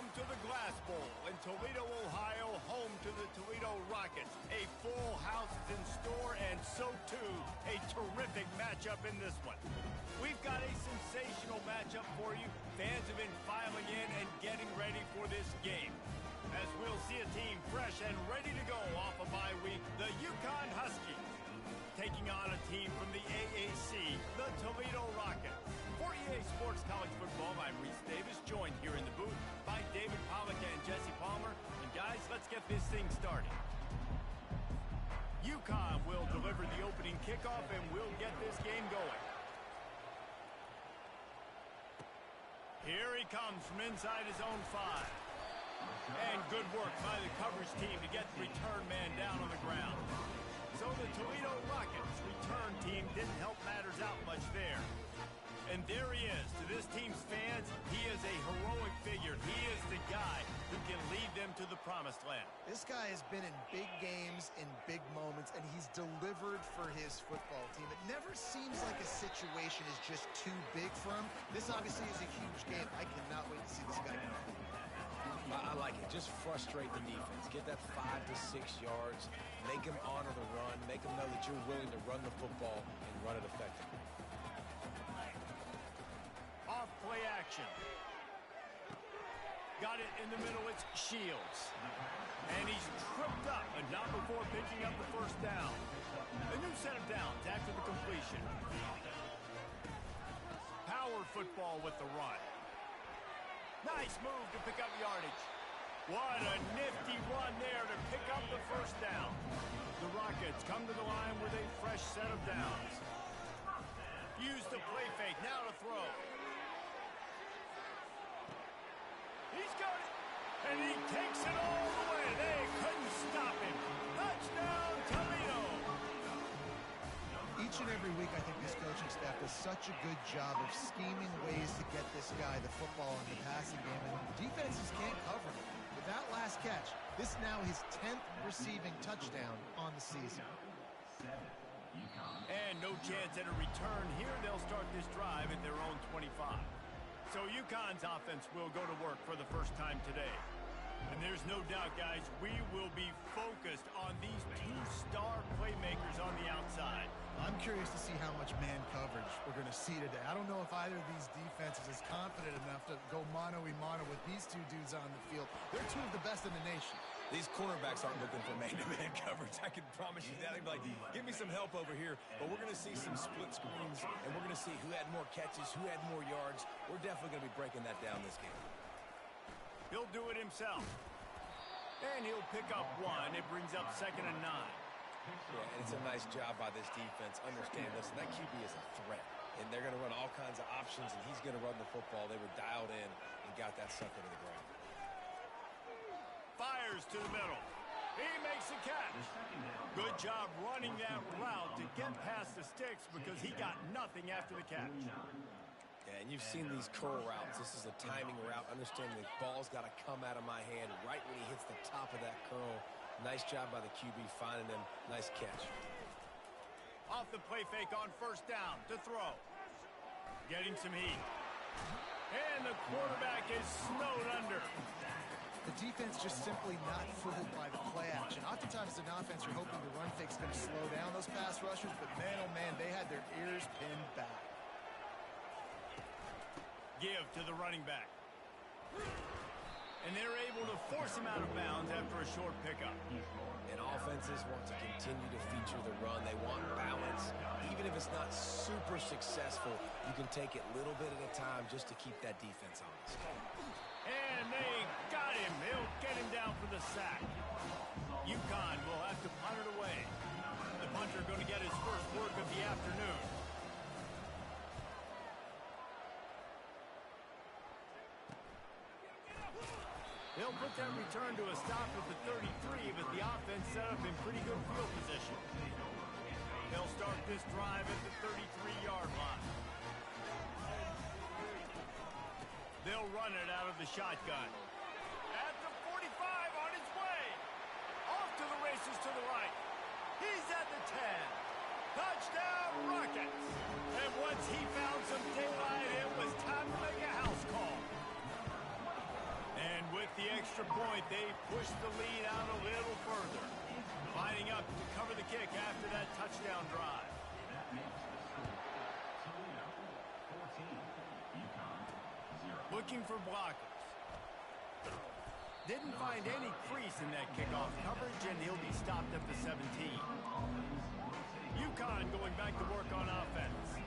Welcome to the Glass Bowl in Toledo, Ohio, home to the Toledo Rockets. A full house is in store, and so too, a terrific matchup in this one. We've got a sensational matchup for you. Fans have been filing in and getting ready for this game, as we'll see a team fresh and ready to go off a bye week, the UConn Huskies, taking on a team from the AAC, the Toledo Rockets. For EA Sports College Football, I'm Reese Davis, joined here in the booth by David Pollack and Jesse Palmer. And guys, let's get this thing started. UConn will deliver the opening kickoff, and we'll get this game going. Here he comes from inside his own 5. And good work by the coverage team to get the return man down on the ground. So the Toledo Rockets return team didn't help matters out much there. And there he is. To this team's fans, he is a heroic figure. He is the guy who can lead them to the promised land. This guy has been in big games, in big moments, and he's delivered for his football team. It never seems like a situation is just too big for him. This obviously is a huge game. I cannot wait to see this guy go. I like it. Just frustrate the defense. Get that 5 to 6 yards. Make them honor the run. Make them know that you're willing to run the football and run it effectively. Off play action. Got it in the middle. It's Shields. And he's tripped up, but not before picking up the first down. A new set of downs after the completion. Power football with the run. Nice move to pick up yardage. What a nifty run there to pick up the first down. The Rockets come to the line with a fresh set of downs. Use the play fake, now to throw. He's got it, and he takes it all the way. They couldn't stop him. Touchdown, Toledo. Each and every week, I think this coaching staff does such a good job of scheming ways to get this guy the football in the passing game, and defenses can't cover him. With that last catch, this is now his 10th receiving touchdown on the season. And no chance at a return here. They'll start this drive at their own 25. So UConn's offense will go to work for the first time today. And there's no doubt, guys, we will be focused on these two star playmakers on the outside. I'm curious to see how much man coverage we're going to see today. I don't know if either of these defenses is confident enough to go mano-a-mano with these two dudes on the field. They're two of the best in the nation. These cornerbacks aren't looking for man-to-man coverage. I can promise you that. They'd be like, give me some help over here. But we're going to see some split screens, and we're going to see who had more catches, who had more yards. We're definitely going to be breaking that down this game. He'll do it himself. And he'll pick up one. It brings up 2nd and 9. Yeah, and it's a nice job by this defense. Understand, listen, that QB is a threat. And they're going to run all kinds of options, and he's going to run the football. They were dialed in and got that sucker to the ground. Fires to the middle. He makes a catch. Good job running that route to get past the sticks because he got nothing after the catch. Yeah, and you've seen these curl routes. This is a timing route. Understand the ball's got to come out of my hand right when he hits the top of that curl. Nice job by the QB finding him. Nice catch. Off the play fake on first down to throw. Getting some heat. And the quarterback is snowed under. The defense just simply not fooled by the play action. Oftentimes, as an offense, you're hoping the run fake's going to slow down those pass rushers, but man, oh man, they had their ears pinned back. Give to the running back. And they're able to force him out of bounds after a short pickup. And offenses want to continue to feature the run. They want balance. Even if it's not super successful, you can take it little bit at a time just to keep that defense honest. And they got him. They'll get him down for the sack. UConn will have to punt it away. The punter going to get his first work of the afternoon. They'll put that return to a stop at the 33, but the offense set up in pretty good field position. They'll start this drive at the 33-yard line. They'll run it out of the shotgun. At the 45, on his way. Off to the races to the right. He's at the 10. Touchdown, Rockets. And once he found some daylight, it was time to make a house call. And with point, they push the lead out a little further. Lining up to cover the kick after that touchdown drive. Looking for blockers. Didn't find any crease in that kickoff coverage, and he'll be stopped at the 17. UConn going back to work on offense.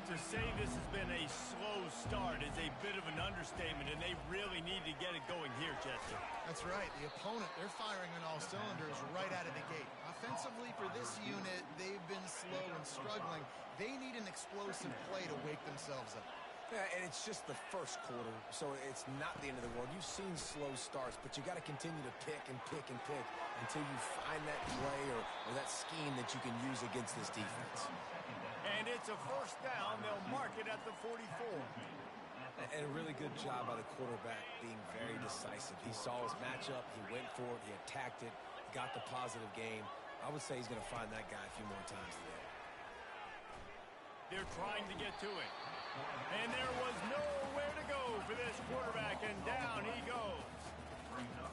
To say this has been a slow start is a bit of an understatement, and they really need to get it going here, Jesse. That's right. The opponent, they're firing on all cylinders right out of the gate. Offensively, for this unit, they've been slow and struggling. They need an explosive play to wake themselves up. Yeah, and it's just the first quarter, so it's not the end of the world. You've seen slow starts, but you got to continue to pick and pick and pick until you find that play or that scheme that you can use against this defense. And it's a first down. They'll mark it at the 44. And a really good job by the quarterback being very decisive. He saw his matchup, he went for it, he attacked it, got the positive game. I would say he's going to find that guy a few more times today. They're trying to get to it. And there was nowhere to go for this quarterback, and down he goes.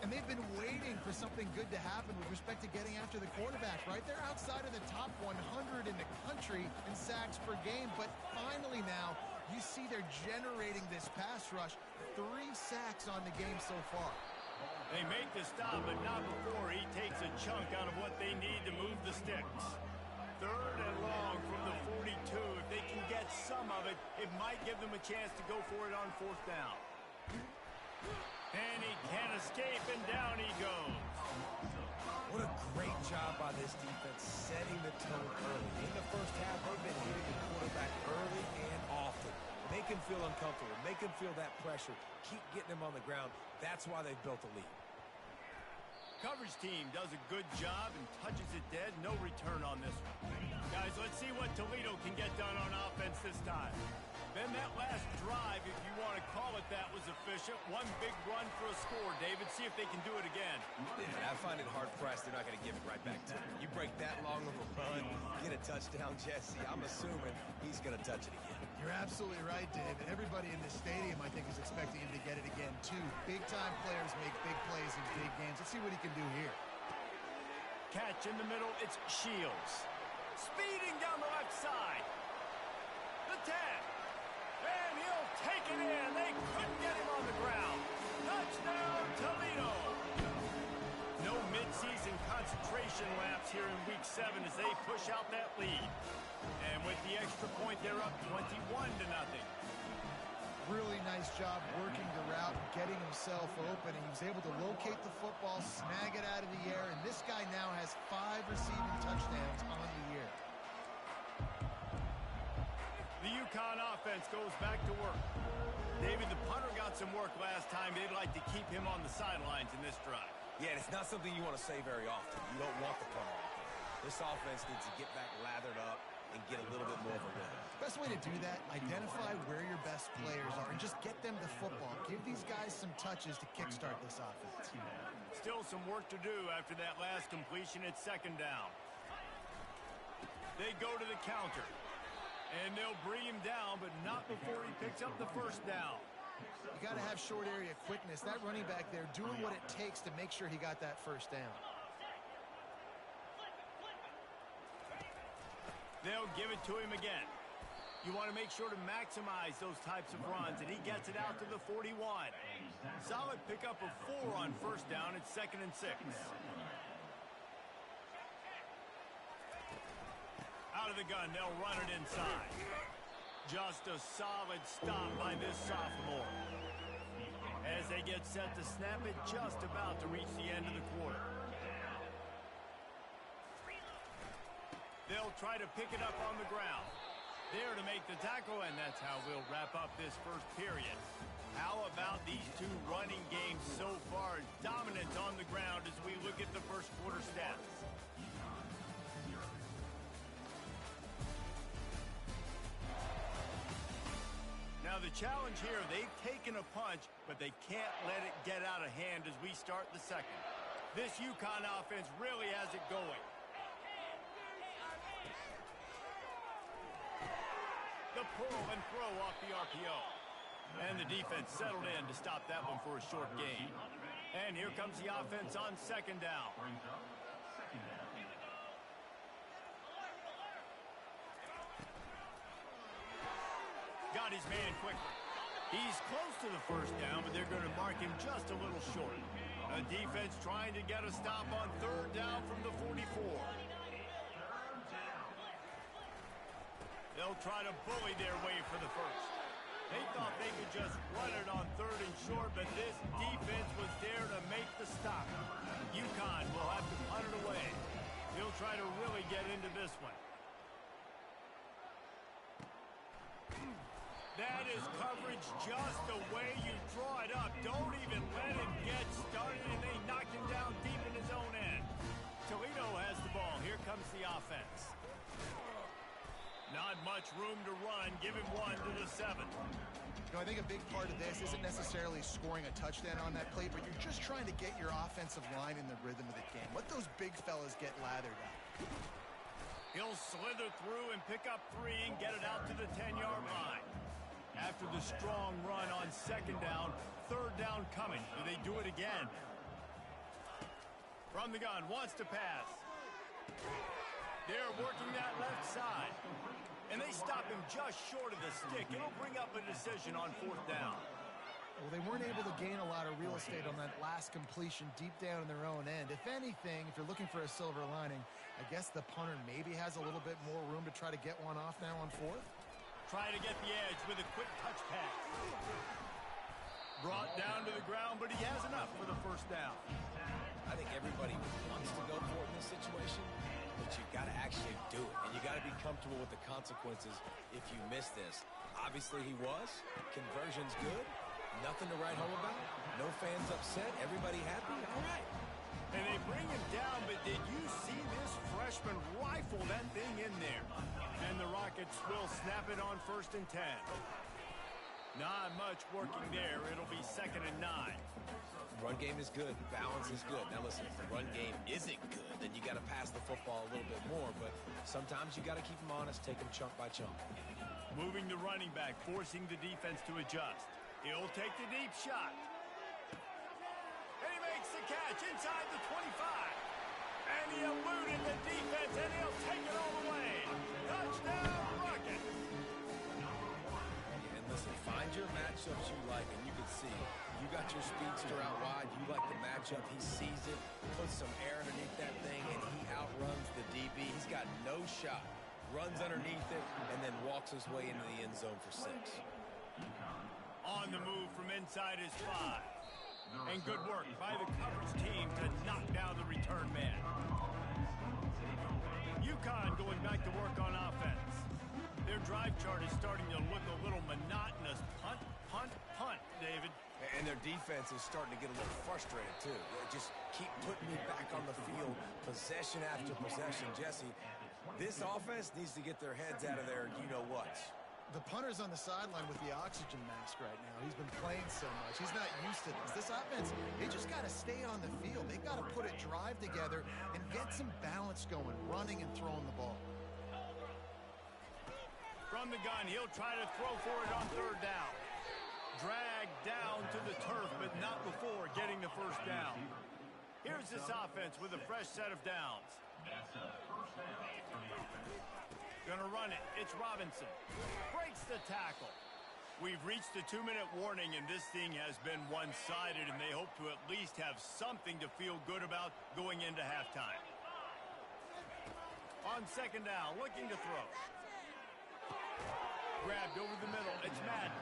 And they've been waiting for something good to happen with respect to getting after the quarterback, right? They're outside of the top 100 in the country in sacks per game, but finally now you see they're generating this pass rush. 3 sacks on the game so far. They make the stop, but not before he takes a chunk out of what they need to move the sticks. 3rd and long from the 42. If they can get some of it, it might give them a chance to go for it on 4th down. And he can't escape, and down he goes. What a great job by this defense setting the tone early. In the first half, they've been hitting the quarterback early and often. Make him feel uncomfortable. Make him feel that pressure. Keep getting him on the ground. That's why they've built a lead. Coverage team does a good job and touches it dead. No return on this one. Guys, let's see what Toledo can get done on offense this time. Then that last drive, if you want to call it that, was efficient. One big run for a score, David. See if they can do it again. Yeah, I find it hard-pressed. They're not going to give it right back to him. You break that long of a run, get a touchdown, Jesse, I'm assuming he's going to touch it again. You're absolutely right, Dave. And everybody in this stadium, I think, is expecting him to get it again, too. Big-time players make big plays in big games. Let's see what he can do here. Catch in the middle. It's Shields. Speeding down the left side. The 10. And he'll take it in. They couldn't get him on the ground. Touchdown, Toledo. No midseason concentration laps here in Week 7 as they push out that lead. And with the extra point, they're up 21-0. Really nice job working the route and getting himself open. He was able to locate the football, snag it out of the air, and this guy now has 5 receiving touchdowns on the year. The UConn offense goes back to work. David, the punter got some work last time. They'd like to keep him on the sidelines in this drive. Yeah, it's not something you want to say very often. You don't want the punter. This offense needs to get back lathered up and get a little bit more of a rhythm. Best way to do that, identify where your best players are and just get them the football. Give these guys some touches to kickstart this offense. Still some work to do after that last completion. It's 2nd down. They go to the counter. And they'll bring him down, but not before he picks up the 1st down. You got to have short area quickness. That running back there doing what it takes to make sure he got that 1st down. They'll give it to him again. You want to make sure to maximize those types of runs, and he gets it out to the 41. Solid pickup of 4 on 1st down. It's 2nd and 6. Out of the gun, they'll run it inside. Just a solid stop by this sophomore. As they get set to snap it, just about to reach the end of the quarter. They'll try to pick it up on the ground. There to make the tackle, and that's how we'll wrap up this 1st period. How about these 2 running games so far? Dominant on the ground as we look at the 1st quarter stats. Now the challenge here, they've taken a punch, but they can't let it get out of hand as we start the 2nd. This UConn offense really has it going. The pull and throw off the RPO. And the defense settled in to stop that one for a short gain. And here comes the offense on second down. Got his man quickly. He's close to the first down, but they're going to mark him just a little short. A defense trying to get a stop on third down from the 44. They'll try to bully their way for the first. They thought they could just run it on third and short, but this defense was there to make the stop. UConn will have to punt it away. He'll try to really get into this one. That is coverage just the way you draw it up. Don't even let him get started, and they knock him down deep in his own end. Toledo has the ball. Here comes the offense. Not much room to run. Give him 1 to the 7. I think a big part of this isn't necessarily scoring a touchdown on that play, but you're just trying to get your offensive line in the rhythm of the game. Let those big fellas get lathered up. He'll slither through and pick up 3 and get it out to the 10-yard line. After the strong run on second down, third down coming. Do they do it again? From the gun, wants to pass. They're working that left side. And they stop him just short of the stick. It'll bring up a decision on fourth down. Well, they weren't able to gain a lot of real estate on that last completion deep down in their own end. If anything, if you're looking for a silver lining, I guess the punter maybe has a little bit more room to try to get one off now on fourth. Try to get the edge with a quick touch pass. Brought down to the ground, but he has enough for the first down. I think everybody wants to go for it in this situation, but you got to actually do it, and you got to be comfortable with the consequences if you miss this. Obviously, he was. Conversion's good. Nothing to write home about. No fans upset. Everybody happy. All right. And they bring him down, but did you see this freshman rifle that thing in there? And the Rockets will snap it on 1st and 10. Not much working there. It'll be 2nd and 9. Run game is good. Balance is good. Now listen, if the run game isn't good, then you got to pass the football a little bit more. But sometimes you got to keep them honest, take them chunk by chunk. Moving the running back, forcing the defense to adjust. He'll take the deep shot. And he makes the catch inside the 25. And he eluded the defense, and he'll take it all the way. Touchdown, Rockets. And listen, find your matchups you like, and you can see you got your speedster out wide. You like the matchup. He sees it, puts some air underneath that thing, and he outruns the DB. He's got no shot. Runs underneath it, and then walks his way into the end zone for 6. On the move from inside his 5. And good work by the coverage team to knock down the return man. UConn going back to work on offense. Their drive chart is starting to look a little monotonous. Punt, punt, punt, David. And their defense is starting to get a little frustrated, too. They just keep putting me back on the field, possession after possession. Jesse, this offense needs to get their heads out of their you-know-whats. The punter's on the sideline with the oxygen mask right now. He's been playing so much. He's not used to this. This offense, they just got to stay on the field. They got to put a drive together and get some balance going, running and throwing the ball. From the gun, he'll try to throw for it on third down. Dragged down to the turf, but not before getting the first down. Here's this offense with a fresh set of downs. Gonna run it. It's Robinson. Breaks the tackle. We've reached the 2-minute warning, and this thing has been one-sided, and they hope to at least have something to feel good about going into halftime. On second down, looking to throw. Grabbed over the middle. It's Madden.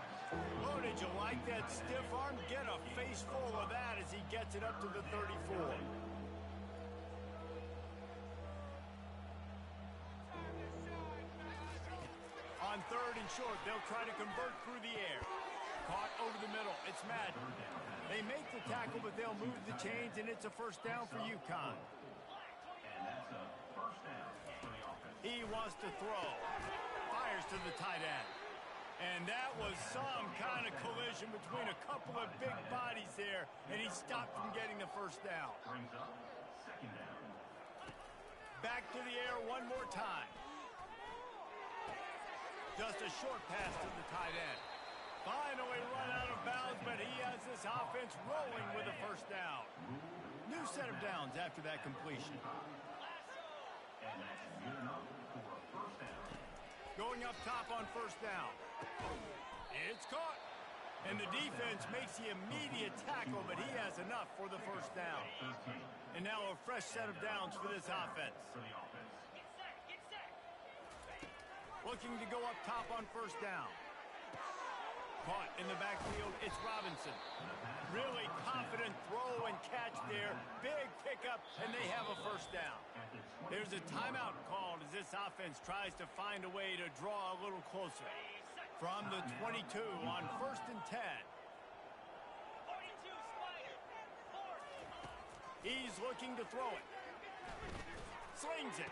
Oh, did you like that stiff arm? Get a face full of that as he gets it up to the 34. On third and short, they'll try to convert through the air. Caught over the middle. It's Madden. They make the tackle, but they'll move the chains, and it's a first down for UConn. He wants to throw. Fires to the tight end. And that was some kind of collision between a couple of big bodies there, and he stopped from getting the first down. Back to the air one more time. Just a short pass to the tight end. Finally run out of bounds, but he has this offense rolling with a first down. New set of downs after that completion. Going up top on first down. It's caught. And the defense makes the immediate tackle, but he has enough for the first down. And now a fresh set of downs for this offense. Looking to go up top on first down. Caught in the backfield, it's Robinson. Really confident throw and catch there. Big pickup, and they have a first down. There's a timeout called as this offense tries to find a way to draw a little closer. From the 22 on 1st and 10. He's looking to throw it. Slings it.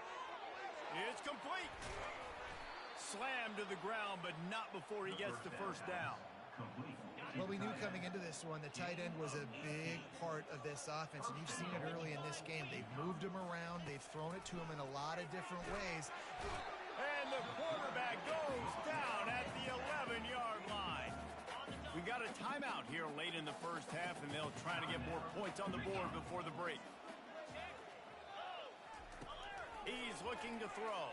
It's complete. Slammed to the ground, but not before he gets the first down. Well, we knew coming into this one the tight end was a big part of this offense, and you've seen it early in this game. They've moved him around. They've thrown it to him in a lot of different ways. And the quarterback goes down at the 11-yard line. We got a timeout here late in the first half, and they'll try to get more points on the board before the break. He's looking to throw.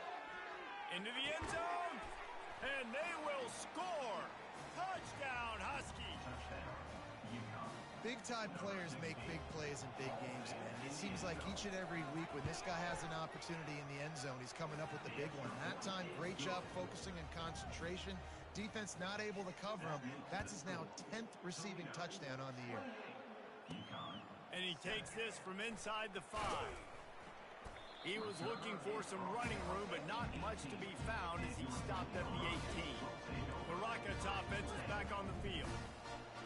Into the end zone, and they will score. Touchdown, Huskies. Big-time players make big plays in big games, man. It seems like each and every week when this guy has an opportunity in the end zone, he's coming up with the big one. That time, great job focusing and concentration. Defense not able to cover him. That's his now 10th receiving touchdown on the year. And he takes this from inside the 5. He was looking for some running room, but not much to be found as he stopped at the 18. The Rockets offense is back on the field.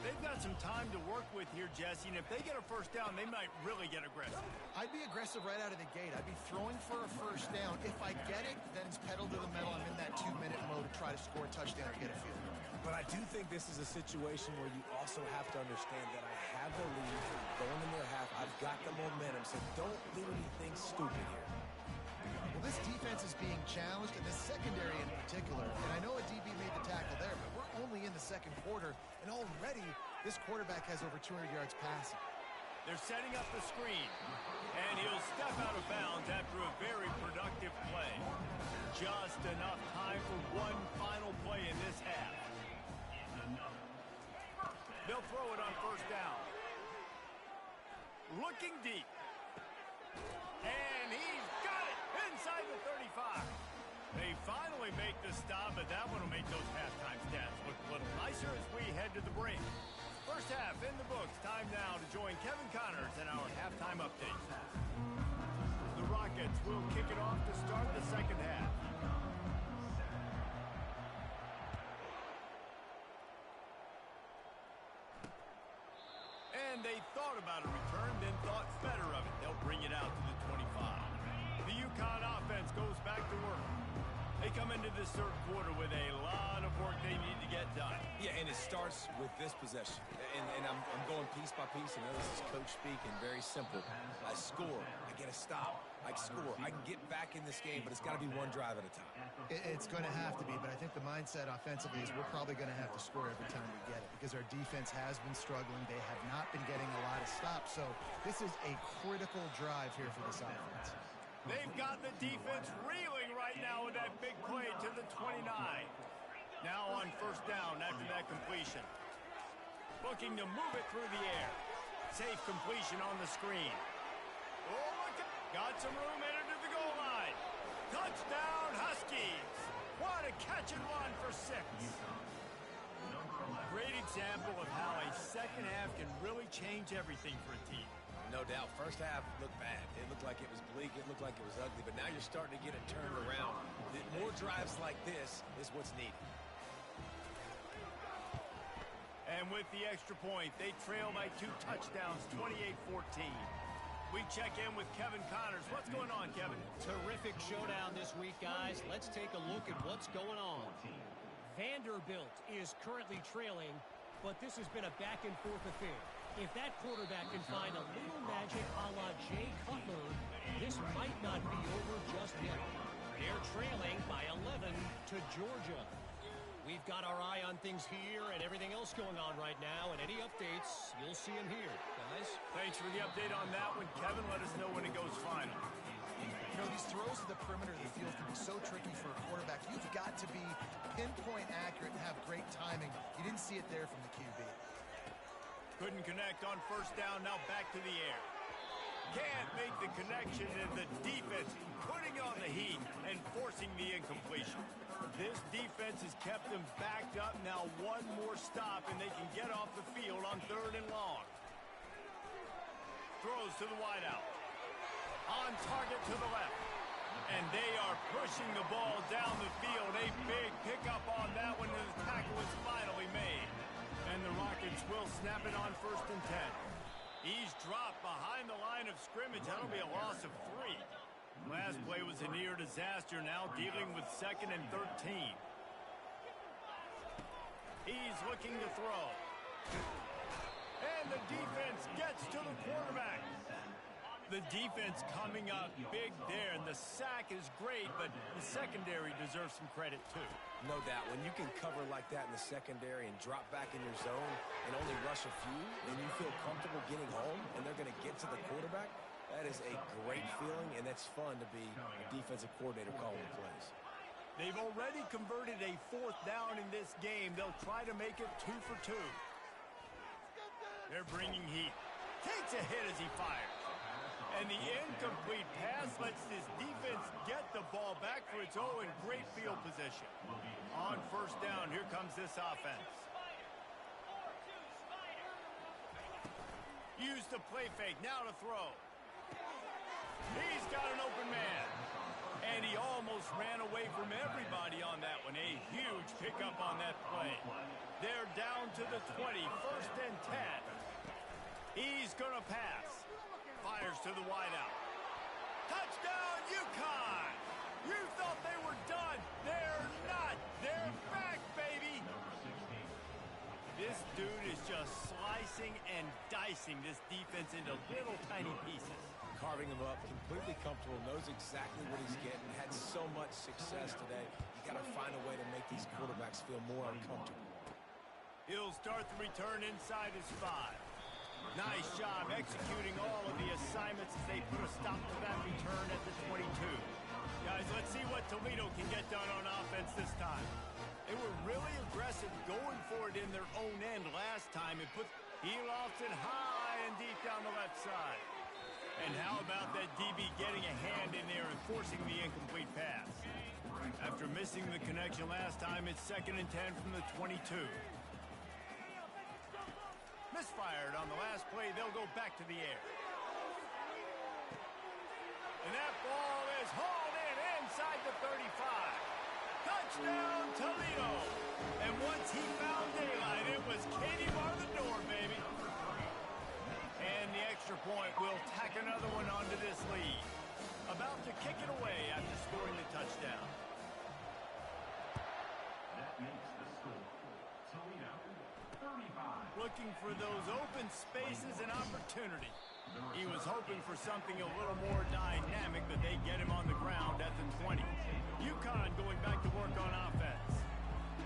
They've got some time to work with here, Jesse, and if they get a first down, they might really get aggressive. I'd be aggressive right out of the gate. I'd be throwing for a first down. If I get it, then it's pedal to the metal. I'm in that 2-minute mode to try to score a touchdown to get a field goal. But I do think this is a situation where you also have to understand that I have the lead going in their half. I've got the momentum, so don't do anything stupid here. Well, this defense is being challenged, and the secondary in particular. And I know a DB made the tackle there, but we're only in the second quarter, and already this quarterback has over 200 yards passing. They're setting up the screen, and he'll step out of bounds after a very productive play. Just enough time for one final play in this half. They'll throw it on first down. Looking deep. And he's got it inside the 35. They finally make the stop, but that one will make those halftime stats look a little nicer as we head to the break. First half in the books. Time now to join Kevin Connors in our halftime update. The Rockets will kick it off to start the second half. And they thought about a return, then thought better of it. They'll bring it out to the 25. The UConn offense goes back to work. They come into this third quarter with a lot of work they need to get done. Yeah, and it starts with this possession. And I'm going piece by piece. I know this is coach speak and very simple. I score. I get a stop. I score. I can get back in this game, but it's got to be one drive at a time. It's going to have to be, but I think the mindset offensively is we're probably going to have to score every time we get it because our defense has been struggling. They have not been getting a lot of stops, so this is a critical drive here for this offense. They've got the defense reeling right now with that big play to the 29. Now on first down after that completion. Looking to move it through the air. Safe completion on the screen. Oh, look at, got some room headed to the goal line. Touchdown, Huskies. What a catch and run for 6. Great example of how a second half can really change everything for a team. No doubt. First half looked bad. It looked like it was bleak. It looked like it was ugly. But now you're starting to get it turned around. More drives like this is what's needed. And with the extra point, they trail by 2 touchdowns, 28-14. We check in with Kevin Connors. What's going on, Kevin? Terrific showdown this week, guys. Let's take a look at what's going on. Vanderbilt is currently trailing, but this has been a back-and-forth affair. If that quarterback can find a little magic a la Jay Cutler, this might not be over just yet. They're trailing by 11 to Georgia. We've got our eye on things here and everything else going on right now, and any updates, you'll see them here. Guys? Thanks for the update on that one, Kevin. Let us know when it goes final. You know, these throws to the perimeter of the field can be so tricky for a quarterback. You've got to be pinpoint accurate and have great timing. You didn't see it there from the QB. Couldn't connect on first down. Now back to the air. Can't make the connection, and the defense putting on the heat and forcing the incompletion. This defense has kept them backed up. Now one more stop, and they can get off the field on 3rd and long. Throws to the wideout. On target to the left. And they are pushing the ball down the field. A big pickup on that one, and the tackle is finally made. And the Rockets will snap it on 1st and 10. He's dropped behind the line of scrimmage. That'll be a loss of 3. Last play was a near disaster. Now dealing with 2nd and 13. He's looking to throw. And the defense gets to the quarterback. The defense coming up big there, and the sack is great, but the secondary deserves some credit too. No doubt. When you can cover like that in the secondary and drop back in your zone and only rush a few, and you feel comfortable getting home, and they're going to get to the quarterback, that is a great feeling, and that's fun to be a defensive coordinator calling the plays. They've already converted a 4th down in this game. They'll try to make it 2 for 2. They're bringing heat. Takes a hit as he fires. And the incomplete pass lets this defense get the ball back for its own great field position. On 1st down, here comes this offense. Use the play fake, now to throw. He's got an open man. And he almost ran away from everybody on that one. A huge pickup on that play. They're down to the 20, 1st and 10. He's going to pass. Fires to the wideout. Touchdown, UConn! You thought they were done. They're not. They're back, baby. This dude is just slicing and dicing this defense into little tiny pieces. Carving him up, completely comfortable, knows exactly what he's getting, had so much success today. You got to find a way to make these quarterbacks feel more uncomfortable. He'll start the return inside his 5. Nice job executing all of the assignments as they put a stop to that return at the 22. Guys, let's see what Toledo can get done on offense this time. They were really aggressive going for it in their own end last time and put Elofton high and deep down the left side. And how about that DB getting a hand in there and forcing the incomplete pass? After missing the connection last time, it's 2nd and 10 from the 22. Misfired on the last play. They'll go back to the air. And that ball is hauled in inside the 35. Touchdown, Toledo. And once he found daylight, it was Katie bar the door, baby. And the extra point will tack another one onto this lead. About to kick it away after scoring the touchdown. That makes the score. Toledo, 35. Looking for those open spaces and opportunity. He was hoping for something a little more dynamic, but they get him on the ground at the 20. UConn going back to work on offense.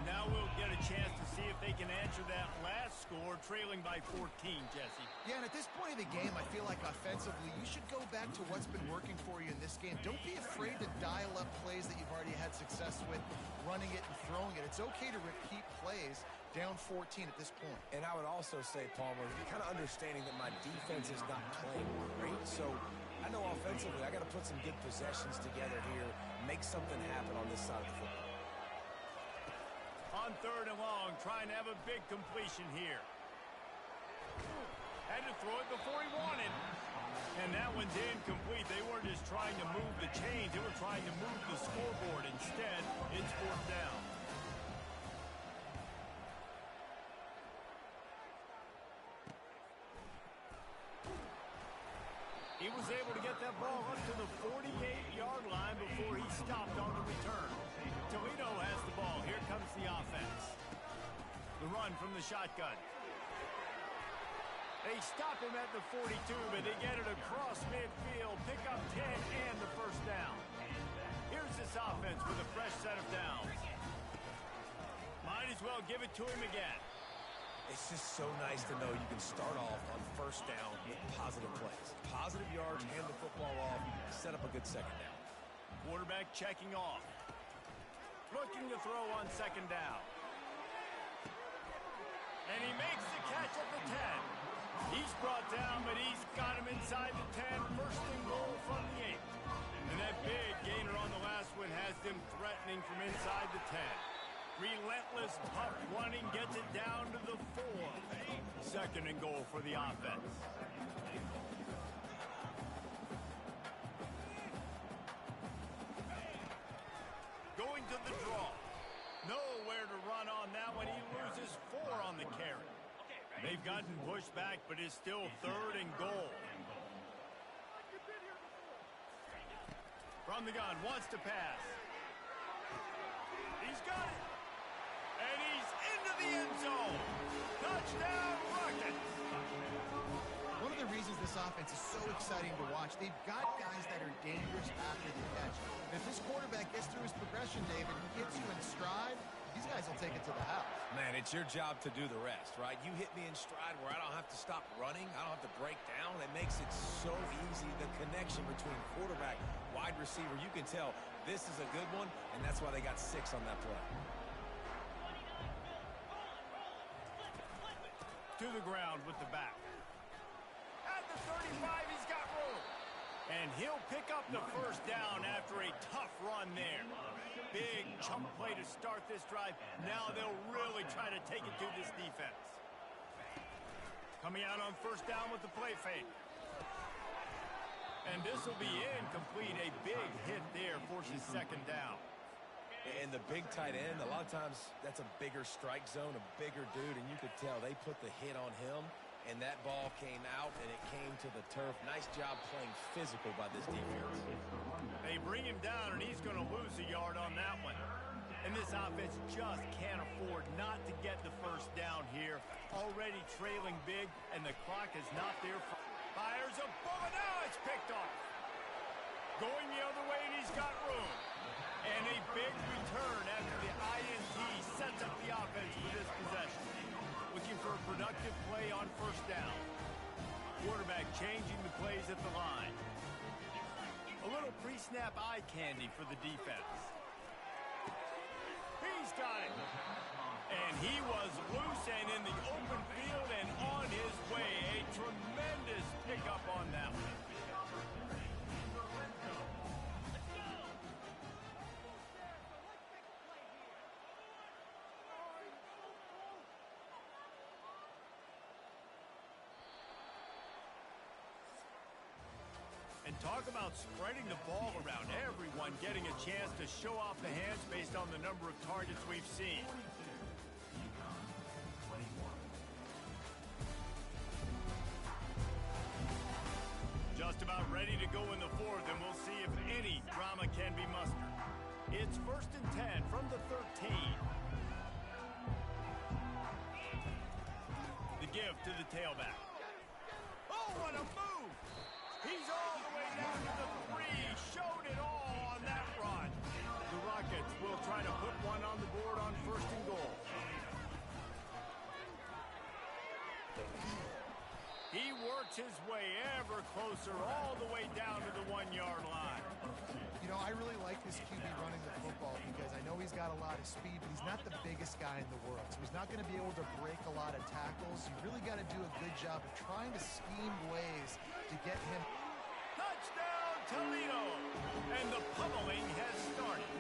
Now we'll get a chance to see if they can answer that last score, trailing by 14, Jesse. Yeah, and at this point of the game, I feel like offensively, you should go back to what's been working for you in this game. Don't be afraid to dial up plays that you've already had success with, running it and throwing it. It's okay to repeat plays down 14 at this point. And I would also say, Palmer, kind of understanding that my defense is not playing great, so I know offensively I got to put some good possessions together here, make something happen on this side of the football. On 3rd and long, trying to have a big completion here. Had to throw it before he wanted. And that one's incomplete. They weren't just trying to move the chains. They were trying to move the scoreboard. Instead, it's 4th down. He was able to get that ball up to the 48-yard line before he stopped on the return. Toledo has the ball. Here comes the offense. The run from the shotgun. They stop him at the 42, but they get it across midfield. Pick up 10 and the 1st down. Here's this offense with a fresh set of downs. they'll give it to him again. It's just so nice to know you can start off on first down with positive plays. Positive yards, hand the football off, set up a good second down. Quarterback checking off. Looking to throw on second down. And he makes the catch at the 10. He's brought down, but he's got him inside the 10. First and goal from the 8. And that big gainer on the last one has them threatening from inside the 10. Relentless, tough running gets it down to the 4. Second and goal for the offense. Going to the draw. Nowhere to run on that one. He loses 4 on the carry. They've gotten pushed back, but it's still third and goal. From the gun, wants to pass. He's got it. And he's into the end zone. Touchdown, Rockets. One of the reasons this offense is so exciting to watch, they've got guys that are dangerous after the catch. If this quarterback gets through his progression, David, and gets you in stride, these guys will take it to the house. Man, it's your job to do the rest, right? You hit me in stride where I don't have to stop running. I don't have to break down. It makes it so easy. The connection between quarterback, wide receiver, you can tell this is a good one, and that's why they got 6 on that play. To the ground with the back. At the 35, he's got room. And he'll pick up the first down after a tough run there. Big chunk play to start this drive. Now they'll really try to take it to this defense. Coming out on first down with the play fake. And this will be incomplete. A big hit there forces second down. And the big tight end, a lot of times that's a bigger strike zone, a bigger dude, and you could tell they put the hit on him, and that ball came out, and it came to the turf. Nice job playing physical by this defense. They bring him down, and he's going to lose a yard on that one. And this offense just can't afford not to get the first down here. Already trailing big, and the clock is not there. Fires a bullet. Now it's picked off. Going the other way, and he's got room. And a big return after the INT sets up the offense for this possession. Looking for a productive play on first down. Quarterback changing the plays at the line. A little pre-snap eye candy for the defense. He's got it. And he was loose and in the open field and on his way. A tremendous pickup on that one. And talk about spreading the ball around. Everyone getting a chance to show off the hands based on the number of targets we've seen. Just about ready to go in the fourth, and we'll see if any drama can be mustered. It's first and 10 from the 13. The give to the tailback. Oh, what a move! He's all the way down to the 3. Showed it all on that run. The Rockets will try to put one on the board on first and goal. He works his way ever closer all the way down to the 1-yard line. You know, I really like this QB running the football because I know he's got a lot of speed, but he's not the biggest guy in the world. So he's not going to be able to break a lot of tackles. You really got to do a good job of trying to scheme ways to get him. Touchdown, Toledo! And the pummeling has started.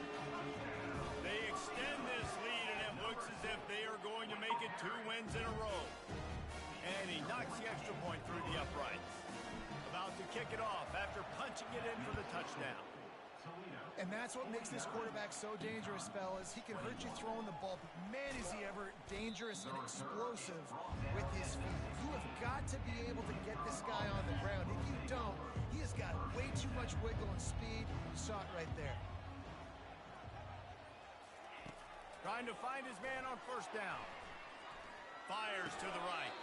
They extend this lead, and it looks as if they are going to make it 2 wins in a row. And he knocks the extra point through the uprights. About to kick it off after punching it in for the touchdown. And that's what makes this quarterback so dangerous, fellas. He can hurt you throwing the ball, but man, is he ever dangerous and explosive with his feet. You have got to be able to get this guy on the ground. If you don't, he has got way too much wiggle and speed. You saw it right there. Trying to find his man on first down. Fires to the right.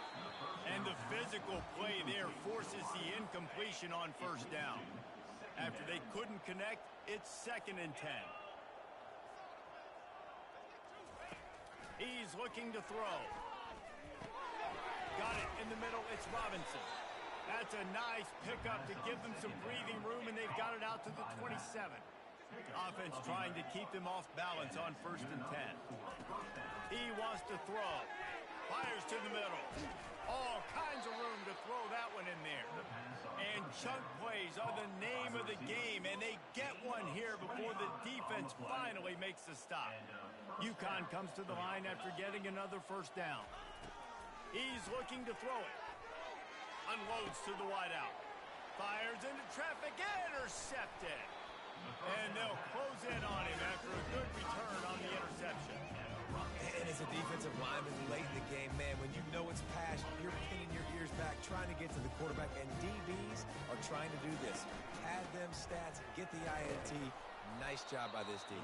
And the physical play there forces the incompletion on first down. After they couldn't connect, it's second and 10. He's looking to throw. Got it in the middle. It's Robinson. That's a nice pickup to give them some breathing room, and they've got it out to the 27. Offense trying to keep them off balance on 1st and 10. He wants to throw. Fires to the middle. All kinds of room to throw that one in there. And chunk plays are the name of the game, and they get one here before the defense finally makes the stop. UConn comes to the line after getting another 1st down. He's looking to throw it. Unloads to the wideout. Fires into traffic. Intercepted. And they'll close in on him after a good return on the interception. And as a defensive lineman late in the game, man, when you know it's pass, you're pinning your ears back, trying to get to the quarterback, and DBs are trying to do this. Pad them stats, get the INT. Nice job by this D.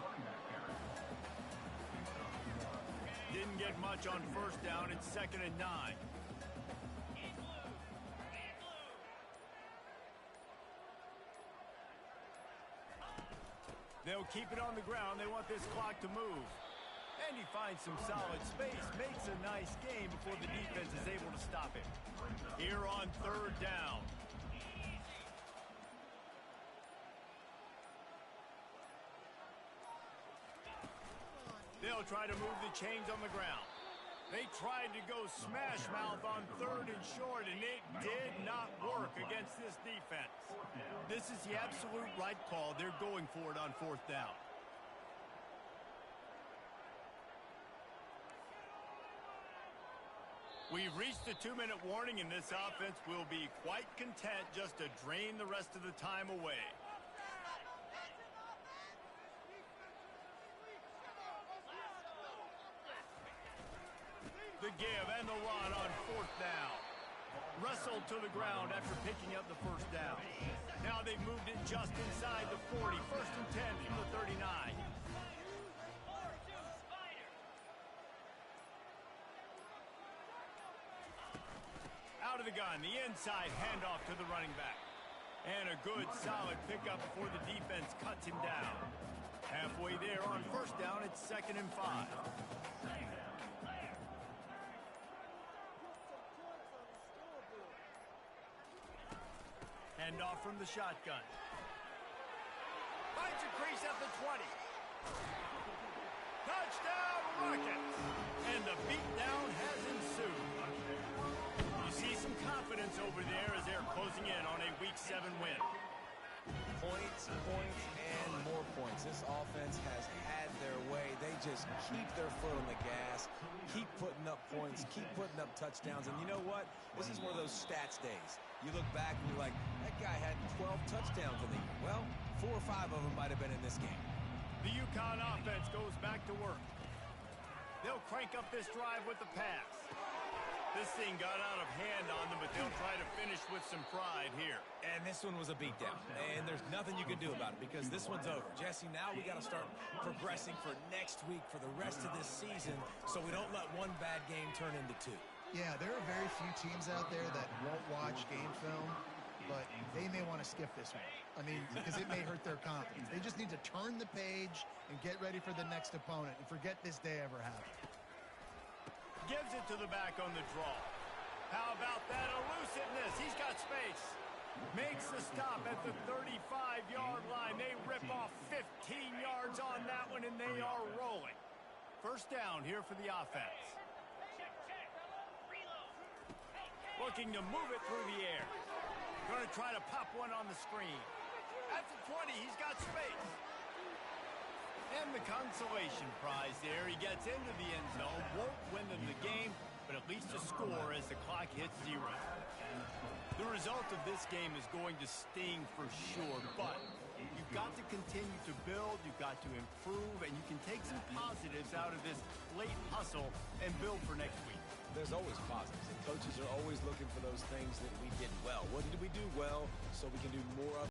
Didn't get much on 1st down. It's 2nd and 9. They'll keep it on the ground. They want this clock to move. And he finds some solid space, makes a nice game before the defense is able to stop him. Here on 3rd down. They'll try to move the chains on the ground. They tried to go smash mouth on 3rd and short, and it did not work against this defense. This is the absolute right call. They're going for it on 4th down. We've reached the 2-minute warning, and this offense will be quite content just to drain the rest of the time away. The give and the run on 4th down. Wrestled to the ground after picking up the 1st down. Now they've moved it just inside the 40. 1st and 10 from the 39. Out of the gun, the inside handoff to the running back. And a good, solid pickup before the defense cuts him down. Halfway there on 1st down, it's 2nd and 5. Handoff from the shotgun. Finds a crease at the 20. Touchdown, Rockets! And the beatdown has ensued. You see some confidence over there as they're closing in on a Week 7 win. Points, and more points. This offense has had their way. They just keep their foot on the gas, keep putting up points, keep putting up touchdowns. And you know what? This is one of those stats days. You look back and you're like, that guy had 12 touchdowns in the year. Well, 4 or 5 of them might have been in this game. The UConn offense goes back to work. They'll crank up this drive with the pass. This thing got out of hand on them, but they'll try to finish with some pride here. And this one was a beatdown. And there's nothing you can do about it because this one's over. Jesse, now we got to start progressing for next week for the rest of this season so we don't let one bad game turn into 2. Yeah, there are very few teams out there that won't watch game film, but they may want to skip this one. I mean, because it may hurt their confidence. They just need to turn the page and get ready for the next opponent and forget this day ever happened. Gives it to the back on the draw. How about that elusiveness? He's got space. Makes the stop at the 35-yard line. They rip off 15 yards on that one, and they are rolling. 1st down here for the offense. Looking to move it through the air. Going to try to pop one on the screen. At the 20, he's got space. And the consolation prize there. He gets into the end zone. Won't win them the game, but at least a score as the clock hits 0. The result of this game is going to sting for sure, but you've got to continue to build, you've got to improve, and you can take some positives out of this late hustle and build for next week. There's always positives, and coaches are always looking for those things that we did well. What did we do well so we can do more of